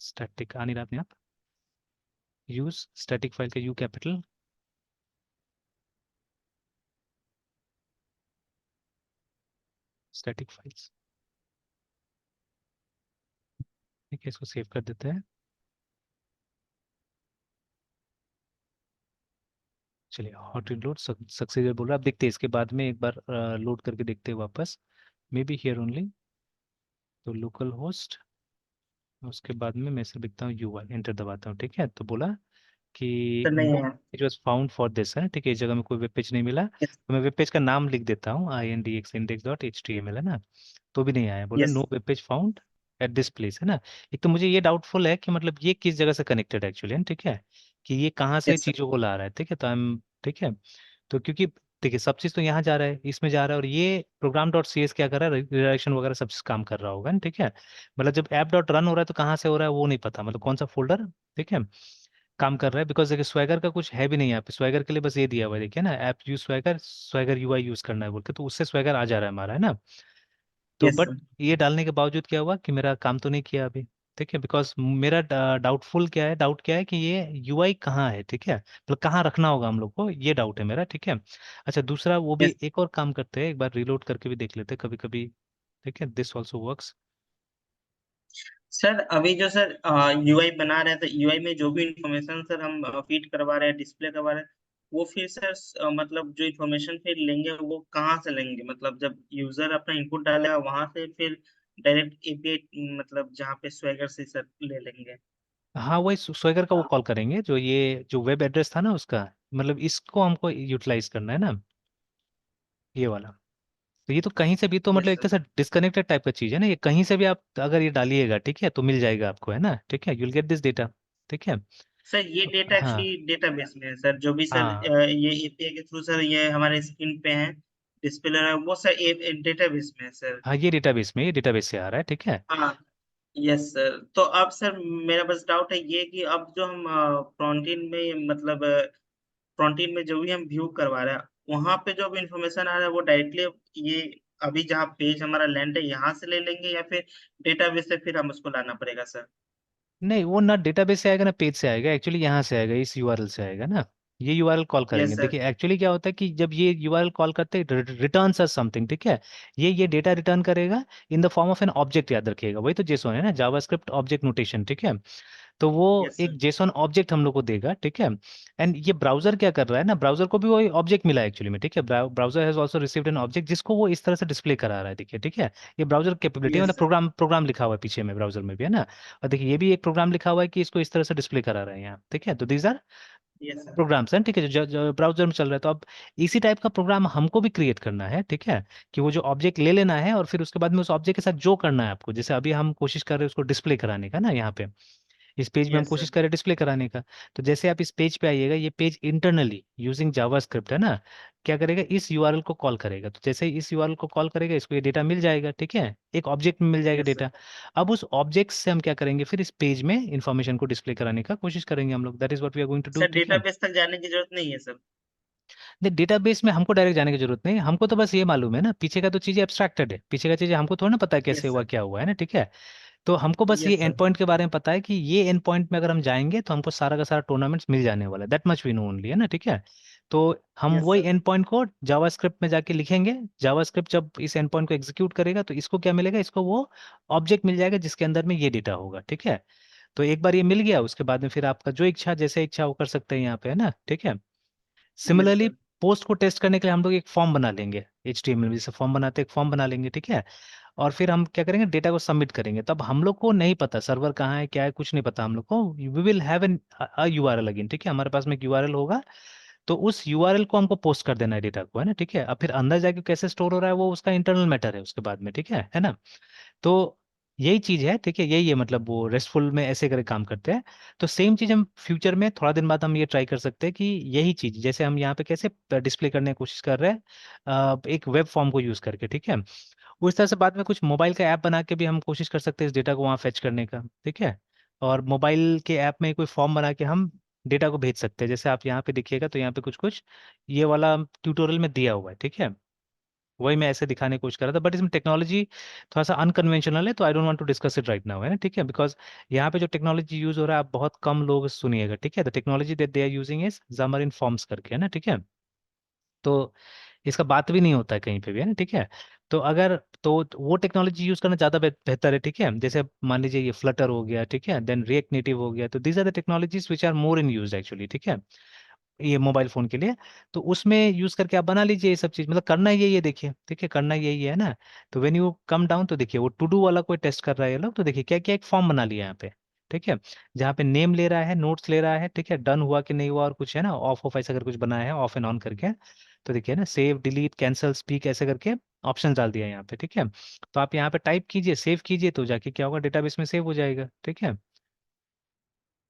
B: स्टैटिक, आ नहीं रहा अपने आप, यूज स्टैटिक फाइल का यू कैपिटल, स्टैटिक फाइल्स, ठीक है, इसको सेव कर देते हैं। चलिए हॉट लोड सक्सेसफुल बोल रहा है, अब देखते हैं इसके बाद में एक बार लोड करके देखते हैं वापस, मे बी हियर ओनली। तो लोकल होस्ट, उसके बाद में मैं से लिखता हूँ UI, एंटर दबाता हूँ, ठीक है। तो बोला कि
A: सर नहीं
B: नो
A: है।
B: Page was found for this, है ठीक है, इस जगह में कोई वेब पेज नहीं मिला, तो मैं वेब पेज का नाम लिख देता हूँ INDX index.html, है ना, तो भी नहीं आया, बोला
A: yes.
B: No web page found at this place, है ना। एक तो मुझे ये डाउटफुल है कि मतलब ये किस जगह से कनेक्टेड है एक्चुअली, ठीक है, कि ये कहाँ से
A: यस सर।
B: चीज़ों को ला रहा है, ठीक है, तो हम, ठीक है, तो क्योंकि देखिए सब चीज़ तो यहाँ जा रहा है, इसमें जा रहा है, और ये प्रोग्राम डॉट सी एस क्या कर रहा है, रिडायरेक्शन वगैरह सब चीज़ काम कर रहा होगा ना, ठीक है। मतलब जब ऐप डॉट रन हो रहा है तो कहाँ से हो रहा है वो नहीं पता, मतलब कौन सा फोल्डर, ठीक है, काम कर रहा है, बिकॉज देखिए स्वैगर का कुछ है भी नहीं यहाँ पे, स्वैगर के लिए बस ये दिया हुआ है, देखिए ना, app use swagger, swagger UI use करना है बोल के, तो उससे स्वैगर आ जा रहा है हमारा, है ना। तो
A: यस
B: बट
A: सर।
B: ये डालने के बावजूद क्या हुआ कि मेरा काम तो नहीं किया अभी, ठीक है, बिकॉज मेरा डाउटफुल क्या है, डाउट क्या है कि ये UI कहाँ है, ठीक है, मतलब कहाँ रखना होगा हम लोग को, ये डाउट है मेरा, ठीक है। अच्छा दूसरा वो भी
A: यस
B: एक और काम करते हैं, एक बार रीलोड करके भी देख लेते हैं कभी कभी, ठीक है, दिस ऑल्सो वर्क्स।
A: सर, अभी जो सर यूआई बना रहे हैं तो यूआई में जो भी इंफॉर्मेशन सर हम फीड करवा रहे हैं, डिस्प्ले करवा रहे हैं, वो फिर सर मतलब जो इंफॉर्मेशन फिर लेंगे वो कहाँ से लेंगे, मतलब जब यूजर अपना इनपुट डालेगा वहां से फिर डायरेक्ट एपीआई मतलब जहाँ पे स्वेगर से सर ले लेंगे।
B: हाँ वही स्वैगर का वो कॉल करेंगे, जो ये जो वेब एड्रेस था ना उसका, मतलब इसको हमको यूटिलाइज करना है ना, ये वाला। तो ये तो कहीं से भी तो मतलब
A: यस
B: एक तरह
A: सर।
B: से डिस्कनेक्टेड टाइप का चीज है ना, ये कहीं से भी आप अगर ये डालिएगा, ठीक है, तो मिल जाएगा आपको, है ना, ठीक है, यूल गेट दिस डेटा, ठीक है।
A: सर ये
B: तो
A: डेटा
B: हाँ
A: एक्चुअली डेटाबेस में है सर, जो भी सर
B: हाँ
A: ये एपीआई के थ्रू सर ये हमारे स्क्रीन पे है, डिस्प्ले है, वो सर डेटाबेस में है सर।
B: हाँ, ये डेटाबेस में, ये डेटाबेस से आ रहा है, ठीक है।
A: हाँ। Yes sir. तो अब सर मेरा बस डाउट है ये कि अब जो हम फ्रंट एंड में मतलब फ्रंट एंड में जो भी हम व्यू करवा रहे हैं वहां पे जो भी इंफॉर्मेशन आ रहा है वो डायरेक्टली ये अभी जहाँ पेज हमारा लैंड है यहाँ से ले लेंगे या फिर डेटाबेस से फिर हम उसको लाना पड़ेगा सर।
B: नहीं वो ना डेटाबेस से आएगा ना पेज से आएगा, एक्चुअली यहाँ से आएगा, इस URL से आएगा ना, ये URL कॉल करेंगे।
A: Yes sir.
B: देखिए एक्चुअली क्या होता है कि जब ये URL कॉल करते हैं रिटर्न अस समथिंग, ठीक है, ये डेटा रिटर्न करेगा in the form of an object, याद रखिएगा, वही तो जेसॉन है ना, जावास्क्रिप्ट ऑब्जेक्ट नोटेशन, ठीक है। तो वो
A: यस
B: एक
A: सर।
B: जेसॉन ऑब्जेक्ट हम लोग को देगा, ठीक है। एंड ये ब्राउजर क्या कर रहा है ना, ब्राउजर को भी वही ऑब्जेक्ट मिला है एक्चुअली में, ठीक है, browser has also received an object जिसको वो इस तरह से डिस्प्ले करा रहा है, देखिए, ठीक है। ये ब्राउजर कैपेबिलिटी
A: यस
B: मतलब
A: सर।
B: प्रोग्राम प्रोग्राम लिखा हुआ है पीछे में ब्राउजर में भी, है ना। और देखिए ये भी एक प्रोग्राम लिखा हुआ है कि इसको इस तरह से डिस्प्ले करा रहे हैं यहाँ, ठीक है, तो these are
A: yes sir.
B: Programs हैं, ठीक है, जो ब्राउजर में चल रहा है। तो अब इसी टाइप का प्रोग्राम हमको भी क्रिएट करना है, ठीक है, कि वो जो ऑब्जेक्ट ले लेना है और फिर उसके बाद में उस ऑब्जेक्ट के साथ जो करना है आपको, जैसे अभी हम कोशिश कर रहे हैं उसको डिस्प्ले कराने का ना, यहाँ पे इस पेज में हम
A: यस
B: कोशिश
A: सर।
B: करें डिस्प्ले कराने का। तो जैसे आप इस पेज पे आइएगा, ये पेज इंटरनली यूजिंग जावास्क्रिप्ट, है ना, क्या करेगा, इस URL को कॉल करेगा, तो जैसे ही इस URL को कॉल करेगा इसको ये डेटा मिल जाएगा, ठीक है, एक ऑब्जेक्ट में मिल जाएगा
A: यस सर।
B: डेटा। अब उस ऑब्जेक्ट से हम क्या करेंगे, फिर इस पेज में इंफॉर्मेशन को डिस्प्ले कराने का कोशिश करेंगे हम लोग, that is what we are going to do,
A: sir
B: ठीक है।
A: डेटाबेस तक जाने की जरूरत नहीं है सर।
B: नहीं डेटाबेस में हमको डायरेक्ट जाने की जरूरत नहीं, हमको तो बस ये मालूम है ना, पीछे का तो चीजें एब्स्ट्रैक्टेड है, पीछे का चीजें हमको थोड़ा ना पता है कैसे
A: यस
B: हुआ
A: सर।
B: क्या हुआ, है ना, ठीक है। तो हमको बस ये
A: यस
B: एंड
A: सर।
B: पॉइंट के बारे में पता है कि ये एंड पॉइंट में अगर हम जाएंगे तो हमको सारा का सारा टूर्नामेंट्स मिल जाने वाला है, that much we know only, है ना, ठीक है। तो हम
A: यस
B: वही
A: सर।
B: एंड पॉइंट को जावास्क्रिप्ट में जाके लिखेंगे, जावास्क्रिप्ट जब इस एंड पॉइंट को एग्जीक्यूट करेगा तो इसको क्या मिलेगा, इसको वो ऑब्जेक्ट मिल जाएगा जिसके अंदर में ये डेटा होगा, ठीक है। तो एक बार ये मिल गया उसके बाद में फिर आपका जो इच्छा, जैसे इच्छा वो कर सकते हैं यहाँ पे, है ना, ठीक है।
A: Yes
B: similarly
A: sir.
B: पोस्ट को टेस्ट करने के लिए हम लोग एक फॉर्म बना लेंगे, HTML में जैसे फॉर्म बनाते हैं, एक फॉर्म बना लेंगे, ठीक है। और फिर हम क्या करेंगे, डेटा को सबमिट करेंगे, तब हम लोग को नहीं पता सर्वर कहाँ है क्या है, कुछ नहीं पता हम लोग को, we will have an URL again, ठीक है, हमारे पास में एक URL होगा तो उस यूआरएल को हमको पोस्ट कर देना है डेटा को, है ना, ठीक है। अब फिर अंदर जाके कैसे स्टोर हो रहा है वो उसका इंटरनल मैटर है उसके बाद में, ठीक है ना। तो यही चीज है, ठीक है, यही है, मतलब वो रेस्टफुल में ऐसे करे काम करते हैं। तो सेम चीज हम फ्यूचर में थोड़ा दिन बाद हम ये ट्राई कर सकते हैं कि यही चीज जैसे हम यहाँ पे कैसे डिस्प्ले करने की कोशिश कर रहे हैं, एक वेब फॉर्म को यूज करके, ठीक है। उस तरह से बाद में कुछ मोबाइल का ऐप बना के भी हम कोशिश कर सकते हैं इस डेटा को वहाँ फेच करने का, ठीक है। और मोबाइल के ऐप में कोई फॉर्म बना के हम डेटा को भेज सकते हैं, जैसे आप यहाँ पे देखिएगा तो यहाँ पे कुछ कुछ ये वाला ट्यूटोरियल में दिया हुआ है, ठीक है। वही मैं ऐसे दिखाने की कोशिश कर रहा था, बट इसमें टेक्नोलॉजी थोड़ा सा अनकन्वेंशनल है, तो I don't want to discuss it right now, है ना, ठीक है। बिकॉज यहाँ पे जो टेक्नोलॉजी यूज हो रहा है आप बहुत कम लोग सुनिएगा, ठीक है। The technology that they are using is Xamarin Forms करके, है ना, ठीक है। तो इसका बात भी नहीं होता है कहीं पे भी, है ना, ठीक है। तो अगर तो वो टेक्नोलॉजी यूज करना ज़्यादा बेहतर है, ठीक है। जैसे मान लीजिए ये फ्लटर हो गया, ठीक है, देन रिएक्ट नेटिव हो गया, तो these are the technologies which are more in use actually, ठीक है, ये मोबाइल फोन के लिए। तो उसमें यूज करके आप बना लीजिए ये सब चीज, मतलब करना यही है, देखिए, ठीक है, करना यही है ना। तो व्हेन यू कम डाउन तो देखिए वो टू डू वाला कोई टेस्ट कर रहा है ये लोग, तो देखिए क्या क्या एक फॉर्म बना लिया यहाँ पे, ठीक है, जहाँ पे नेम ले रहा है, नोट्स ले रहा है, ठीक है, डन हुआ कि नहीं हुआ, और कुछ है ना ऑफ ऑफ ऐसा अगर कुछ बनाया है ऑफ एंड ऑन करके, तो देखिए ना सेव डिलीट कैंसिल स्पीक ऐसे करके ऑप्शन डाल दिया है यहाँ पे, ठीक है। तो आप यहाँ पे टाइप कीजिए, सेव कीजिए, तो जाके क्या होगा, डेटाबेस में सेव हो जाएगा, ठीक है,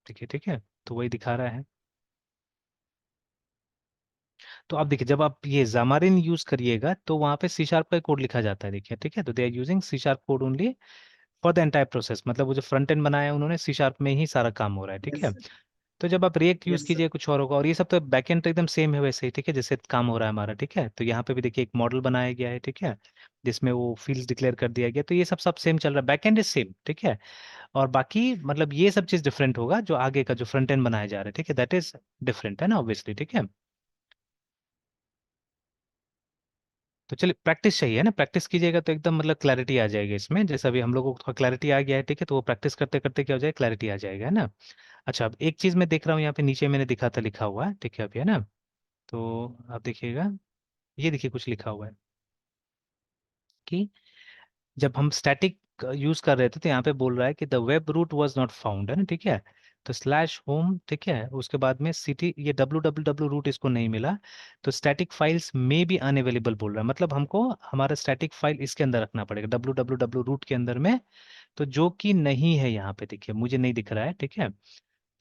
B: ठीक है, ठीक है। तो वही दिखा रहा है। तो आप देखिए जब आप ये Xamarin यूज करिएगा तो वहाँ पे सी शार्प का कोड लिखा जाता है, देखिए, ठीक है। तो they are using C sharp code only for the entire process, मतलब वो जो फ्रंट एंड बनाया है उन्होंने सी शार्प में ही सारा काम हो रहा है, ठीक
A: यस
B: है।
A: सर।
B: तो जब आप रिएक्ट यूज
A: यस सर।
B: कीजिए कुछ और होगा, और ये सब तो बैक एंड तो एकदम सेम है वैसे ही, ठीक है, जैसे काम हो रहा है हमारा, ठीक है। तो यहाँ पे भी देखिए एक मॉडल बनाया गया है, ठीक है, जिसमें वो फील्ड्स डिक्लेयर कर दिया गया, तो ये सब सब सेम चल रहा है, बैक एंड इज सेम, ठीक है। और बाकी मतलब ये सब चीज डिफरेंट होगा, जो आगे का जो फ्रंट एंड बनाया जा रहा है, ठीक है, दैट इज डिफरेंट, है ना, ऑब्वियसली, ठीक है। तो चलिए प्रैक्टिस चाहिए ना, प्रैक्टिस कीजिएगा तो एकदम मतलब क्लैरिटी आ जाएगी इसमें, जैसे अभी हम लोगों को थोड़ा क्लैरिटी आ गया है, ठीक है, तो वो प्रैक्टिस करते करते क्या हो जाए, क्लैरिटी आ जाएगा, है ना। अच्छा अब एक चीज मैं देख रहा हूँ यहाँ पे नीचे मैंने दिखा था लिखा हुआ है, ठीक है अभी, है ना। तो आप देखिएगा, ये देखिए कुछ लिखा हुआ है कि जब हम स्टैटिक यूज कर रहे थे तो यहाँ पे बोल रहा है कि the web route was not found, है ना, ठीक है। तो स्लैश होम, ठीक है, उसके बाद में सिटी, ये डब्ल्यू डब्ल्यू डब्ल्यू रूट इसको नहीं मिला, तो स्टैटिक फाइल्स में बी अनअवेलेबल बोल रहा है, मतलब हमको हमारा स्टैटिक फाइल इसके अंदर रखना पड़ेगा डब्ल्यू डब्ल्यू डब्ल्यू रूट के अंदर में। तो जो कि नहीं है यहाँ पे, देखिए मुझे नहीं दिख रहा है, ठीक है।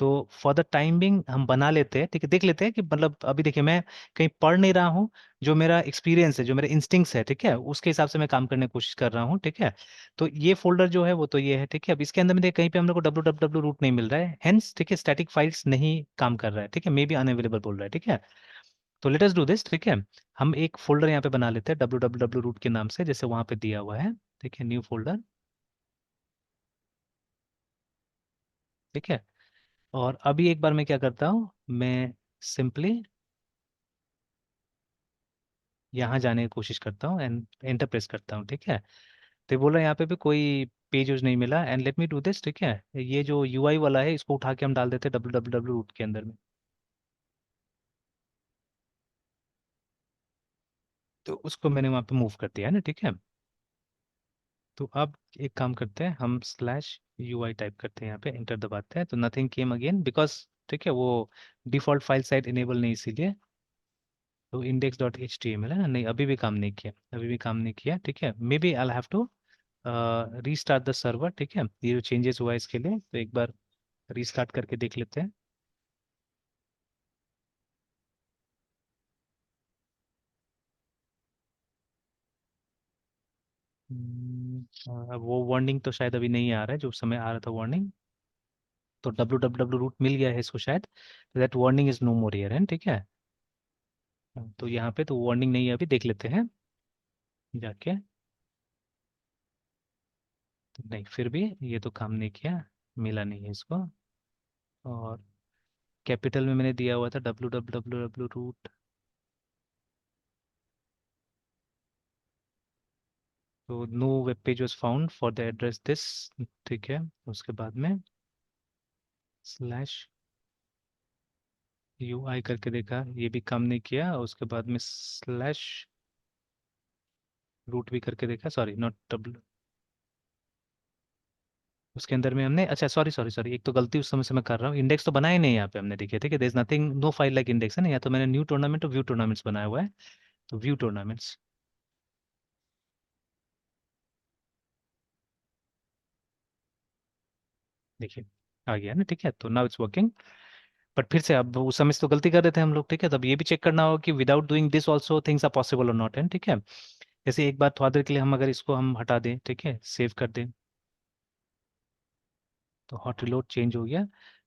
B: तो फॉर द टाइम बिंग हम बना लेते हैं, ठीक है, देख लेते हैं कि मतलब अभी देखिए मैं कहीं पढ़ नहीं रहा हूँ, जो मेरा एक्सपीरियंस है, जो मेरा इंस्टिंक्ट्स है, ठीक है, उसके हिसाब से मैं काम करने की कोशिश कर रहा हूँ, ठीक है। तो ये फोल्डर जो है वो तो ये है, ठीक है। अब इसके अंदर में देखिए कहीं पे हम लोग को डब्ल्यू डब्ल्यू डब्ल्यू रूट नहीं मिल रहा है, हेंस, ठीक है, स्टैटिक फाइल्स नहीं काम कर रहा है, ठीक है, मे बी अनअवेलेबल बोल रहा है, ठीक है। तो लेट अस डू दिस, ठीक है। हम एक फोल्डर यहाँ पे बना लेते हैं डब्ल्यू डब्ल्यू डब्ल्यू रूट के नाम से, जैसे वहां पे दिया हुआ है, ठीक है, न्यू फोल्डर, ठीक है। और अभी एक बार मैं क्या करता हूँ, मैं सिंपली यहाँ जाने की कोशिश करता हूँ एंड एंटर प्रेस करता हूँ, ठीक है। तो ये बोल रहा है यहाँ पे भी कोई पेज यूज नहीं मिला, and let me do this, ठीक है। ये जो यूआई वाला है इसको उठा के हम डाल देते हैं डब्ल्यू डब्ल्यू डब्ल्यू रूट के अंदर में। तो उसको मैंने वहाँ पे मूव कर दिया है ना, ठीक है। तो अब एक काम करते हैं, हम स्लैश यूआई टाइप करते हैं यहाँ पे, एंटर दबाते हैं, तो नथिंग केम अगेन बिकॉज, ठीक है, वो डिफॉल्ट फाइल साइज इनेबल नहीं इसीलिए। तो index dot H T M L है ना, नहीं अभी भी काम नहीं किया, अभी भी काम नहीं किया, ठीक है। Maybe I have to restart the server, ठीक है, ये जो चेंजेस हुआ है इसके लिए, तो एक बार रीस्टार्ट करके देख लेते हैं। अब वो वार्निंग तो शायद अभी नहीं आ रहा है जो उस समय आ रहा था वार्निंग, तो डब्ल्यू डब्ल्यू डब्ल्यू रूट मिल गया है इसको शायद, that warning is no more here, है, ठीक है। तो यहाँ पे तो वार्निंग नहीं है, अभी देख लेते हैं जाके, तो नहीं फिर भी ये तो काम नहीं किया, मिला नहीं है इसको। और कैपिटल में मैंने दिया हुआ था W W W W root, तो no web page was found for the address this, ठीक है। उसके बाद में स्लैश यू आई करके देखा, ये भी काम नहीं किया, उसके बाद में स्लैश रूट भी करके देखा, सॉरी नॉट डब्ल्यू, उसके अंदर में हमने, अच्छा सॉरी सॉरी सॉरी, एक तो गलती उस समय से मैं कर रहा हूँ, इंडेक्स तो बनाया ही नहीं यहाँ पे हमने, देखिए ठीक है, there is nothing, no file like index है ना, या तो मैंने न्यू टूर्नामेंट और व्यू टूर्नामेंट्स बनाया हुआ है, तो व्यू टूर्नामेंट्स, देखिए आ गया ना, ठीक है, तो नाउ इट्स वर्किंग। बट फिर से अब उस समय से तो गलती कर रहे थे हम लोग, ठीक है, तब ये भी चेक करना होगा कि without doing this also things are possible और नॉट, है ठीक है। जैसे एक बार थोड़ा देर के लिए हम अगर इसको हम हटा दें, ठीक है, सेव कर दें, तो हॉट रिलोड चेंज हो गया।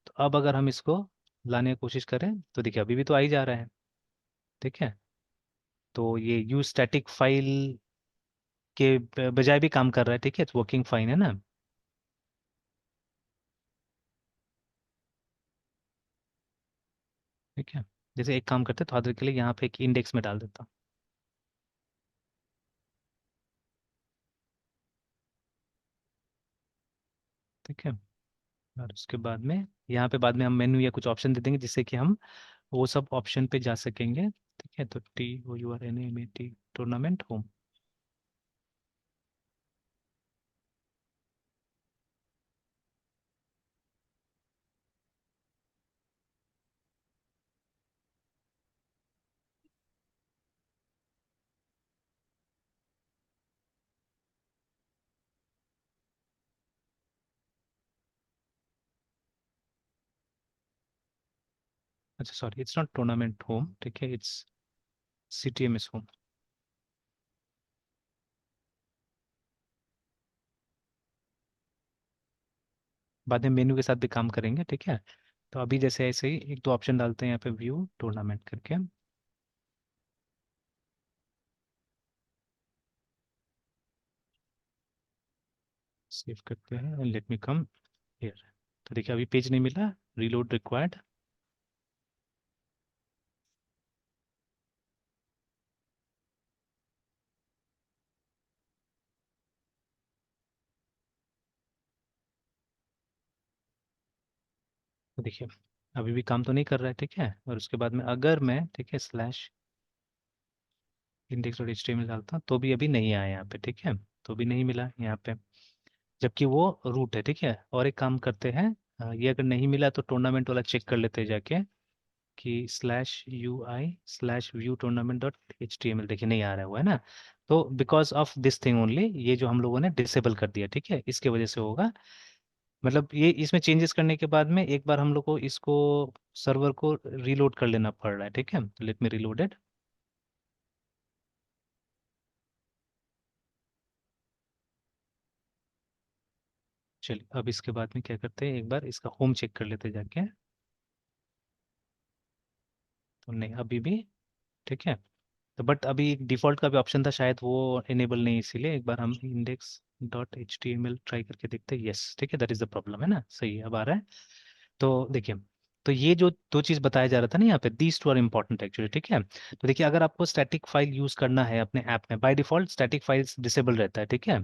B: तो अब अगर हम इसको लाने की कोशिश करें तो देखिए अभी भी तो आ ही जा रहा है, ठीक है। तो ये यूज स्टैटिक फाइल के बजाय भी काम कर रहा है, ठीक है, वर्किंग फाइन है ना। ठीक है, जैसे एक काम करते हैं, थोड़ा देर के लिए यहाँ पे एक इंडेक्स में डाल देता हूँ, ठीक है। और उसके बाद में यहाँ पे बाद में हम मेन्यू या कुछ ऑप्शन दे देंगे जिससे कि हम वो सब ऑप्शन पे जा सकेंगे, ठीक है। तो TOURNAMET टूर्नामेंट होम, अच्छा sorry it's not tournament home, ठीक है, इट्स CTMS होम। बाद में मेन्यू के साथ भी काम करेंगे, ठीक है। तो अभी जैसे ऐसे ही एक दो ऑप्शन डालते हैं यहाँ पे, व्यू टूर्नामेंट करके सेव करते हैं, लेट मी कम हियर। तो देखिए अभी पेज नहीं मिला, रीलोड रिक्वायर्ड। तो देखिए अभी भी काम तो नहीं कर रहा है, ठीक है। और उसके बाद में अगर मैं, ठीक है, स्लैश इंडेक्स डॉट HTML डालता हूँ तो भी अभी नहीं आया यहाँ पे, ठीक है, तो भी नहीं मिला यहाँ पे, जबकि वो रूट है, ठीक है। और एक काम करते हैं, ये अगर नहीं मिला तो टूर्नामेंट वाला चेक कर लेते हैं जाके, कि /UI/view tournament.html, देखिए नहीं आ रहा हुआ है ना। तो because of this thing only, ये जो हम लोगों ने डिसेबल कर दिया, ठीक है, इसके वजह से होगा। मतलब ये इसमें चेंजेस करने के बाद में एक बार हम लोग को इसको सर्वर को रीलोड कर लेना पड़ रहा है, ठीक है। Let me reloaded. चलिए अब इसके बाद में क्या करते हैं, एक बार इसका होम चेक कर लेते हैं जाके, तो नहीं अभी भी, ठीक है। तो बट अभी डिफॉल्ट का भी ऑप्शन था, शायद वो इनेबल नहीं, इसीलिए एक बार हम index.html ट्राई करके देखते हैं, यस ठीक है, दैट इज द प्रॉब्लम, है ना, सही है, अब आ रहा है। तो देखिए, तो ये जो दो चीज बताया जा रहा था ना यहाँ पे, these two are important actually, ठीक है। तो देखिए अगर आपको स्टैटिक फाइल यूज करना है अपने ऐप में, by default static files disable रहता है, ठीक है,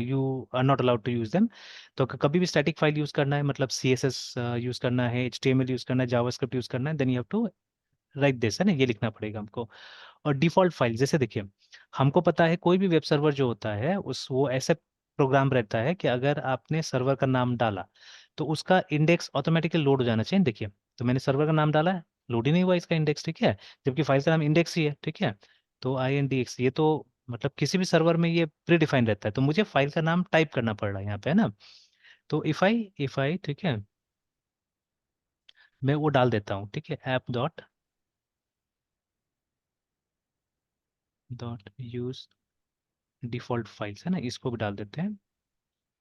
B: you are not allowed to use them. तो कभी भी स्टैटिक फाइल यूज करना है, मतलब CSS यूज करना है, HTML यूज करना है, जावास्क्रिप्ट यूज करना है, then you have to write this, है ना, ये लिखना पड़ेगा हमको। और डिफॉल्ट फाइल जैसे देखिए, हमको पता है कोई भी वेब सर्वर जो होता है उस वो ऐसे प्रोग्राम रहता है कि अगर आपने सर्वर का नाम डाला तो उसका इंडेक्स ऑटोमेटिकली लोड हो जाना चाहिए, देखिए। तो मैंने सर्वर का नाम डाला है, लोड ही नहीं हुआ इसका इंडेक्स, ठीक है, जबकि फाइल का नाम इंडेक्स ही है, ठीक है। तो INDX, ये तो मतलब किसी भी सर्वर में ये प्री डिफाइन रहता है, तो मुझे फाइल का नाम टाइप करना पड़ रहा है यहाँ पे, है ना। तो इफ आई ठीक है, मैं वो डाल देता हूँ, ठीक है, app dot dot use default files, है ना, इसको भी डाल देते हैं।